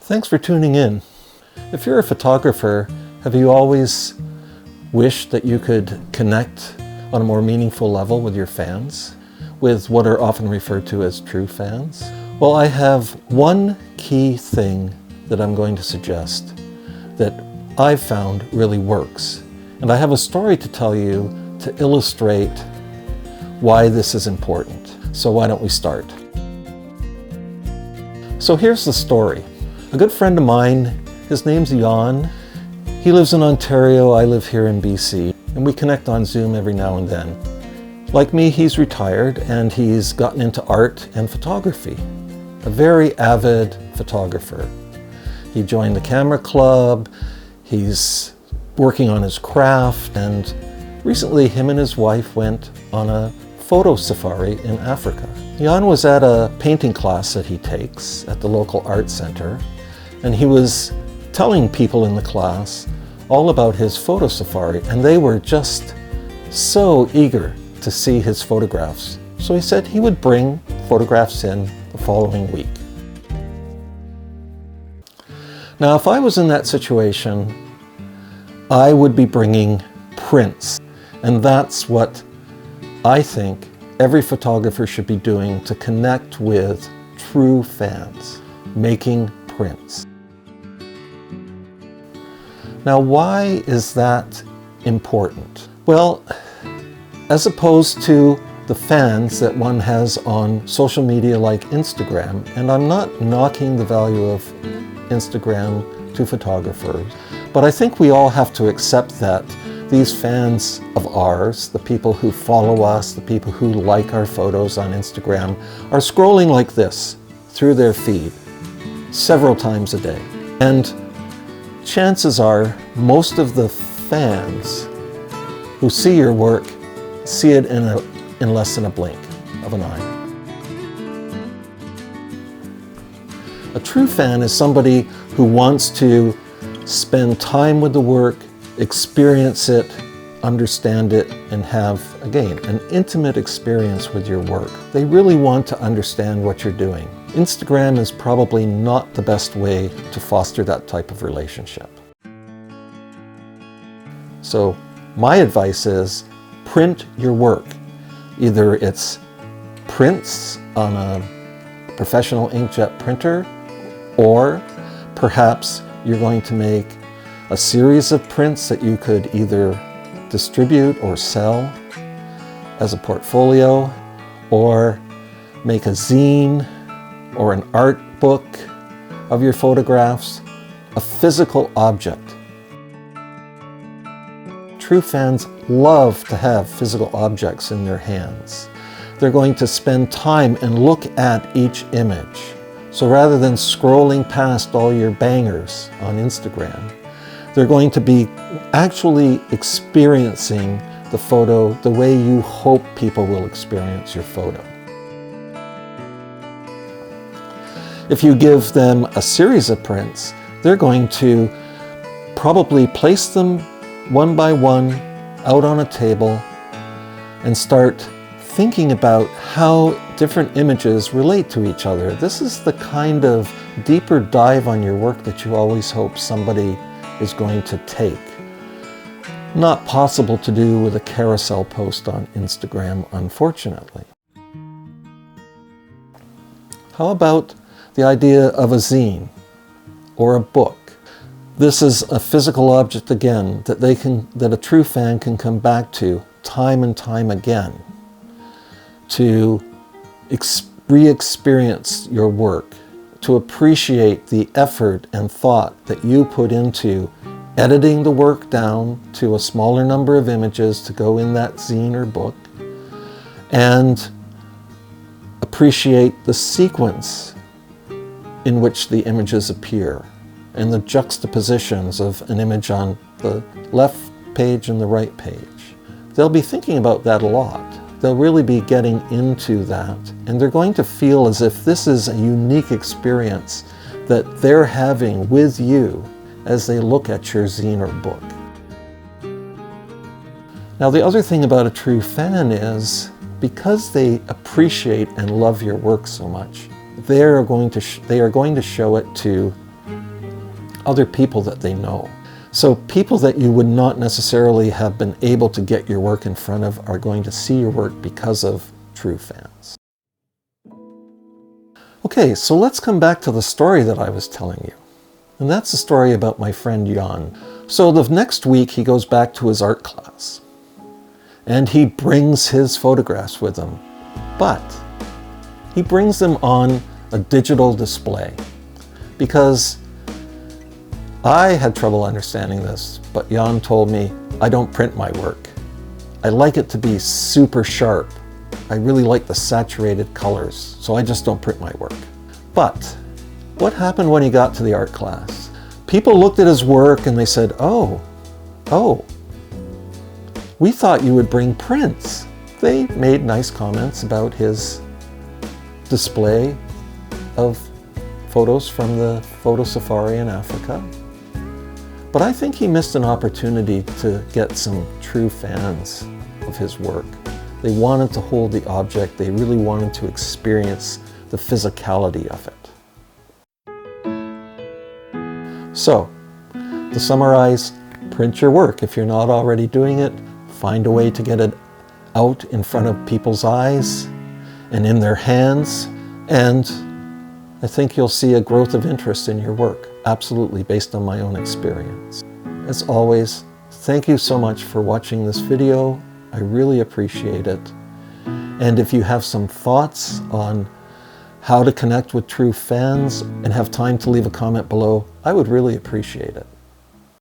Thanks for tuning in. If you're a photographer, have you always wished that you could connect on a more meaningful level with your fans, with what are often referred to as true fans? Well, I have one key thing that I'm going to suggest that I've found really works. And I have a story to tell you to illustrate why this is important. So why don't we start? So here's the story. A good friend of mine, his name's Jan. He lives in Ontario, I live here in BC, and we connect on Zoom every now and then. Like me, he's retired and he's gotten into art and photography. A very avid photographer. He joined the camera club, he's working on his craft, and recently him and his wife went on a photo safari in Africa. Jan was at a painting class that he takes at the local art center, and he was telling people in the class all about his photo safari, and they were just so eager to see his photographs. So he said he would bring photographs in the following week. Now, if I was in that situation, I would be bringing prints, and that's what I think every photographer should be doing to connect with true fans, making prints. Now, why is that important? Well, as opposed to the fans that one has on social media like Instagram, and I'm not knocking the value of Instagram to photographers, but I think we all have to accept that these fans of ours, the people who follow us, the people who like our photos on Instagram, are scrolling like this through their feed several times a day. And chances are most of the fans who see your work see it in less than a blink of an eye. A true fan is somebody who wants to spend time with the work, experience it, understand it, and have, again, an intimate experience with your work. They really want to understand what you're doing. Instagram is probably not the best way to foster that type of relationship. So my advice is print your work. Either it's prints on a professional inkjet printer, or perhaps you're going to make a series of prints that you could either distribute or sell as a portfolio, or make a zine or an art book of your photographs, a physical object. True fans love to have physical objects in their hands. They're going to spend time and look at each image. So rather than scrolling past all your bangers on Instagram, they're going to be actually experiencing the photo the way you hope people will experience your photo. If you give them a series of prints, they're going to probably place them one by one out on a table and start thinking about how different images relate to each other. This is the kind of deeper dive on your work that you always hope somebody is going to take. Not possible to do with a carousel post on Instagram, unfortunately. How about the idea of a zine or a book? This is a physical object again that a true fan can come back to time and time again to re-experience your work, to appreciate the effort and thought that you put into editing the work down to a smaller number of images to go in that zine or book, and appreciate the sequence in which the images appear and the juxtapositions of an image on the left page and the right page. They'll be thinking about that a lot. They'll really be getting into that, and they're going to feel as if this is a unique experience that they're having with you as they look at your zine or book. Now, the other thing about a true fan is, because they appreciate and love your work so much, they are going to show it to other people that they know. So people that you would not necessarily have been able to get your work in front of are going to see your work because of true fans. Okay, so let's come back to the story that I was telling you. And that's the story about my friend Jan. So the next week he goes back to his art class. And he brings his photographs with him. But he brings them on a digital display. Because I had trouble understanding this, but Jan told me, I don't print my work. I like it to be super sharp. I really like the saturated colors, so I just don't print my work. But what happened when he got to the art class? People looked at his work and they said, oh, we thought you would bring prints. They made nice comments about his display of photos from the photo safari in Africa. But I think he missed an opportunity to get some true fans of his work. They wanted to hold the object. They really wanted to experience the physicality of it. So, to summarize, print your work. If you're not already doing it, find a way to get it out in front of people's eyes and in their hands. And I think you'll see a growth of interest in your work, absolutely based on my own experience. As always, thank you so much for watching this video. I really appreciate it. And if you have some thoughts on how to connect with true fans and have time to leave a comment below, I would really appreciate it.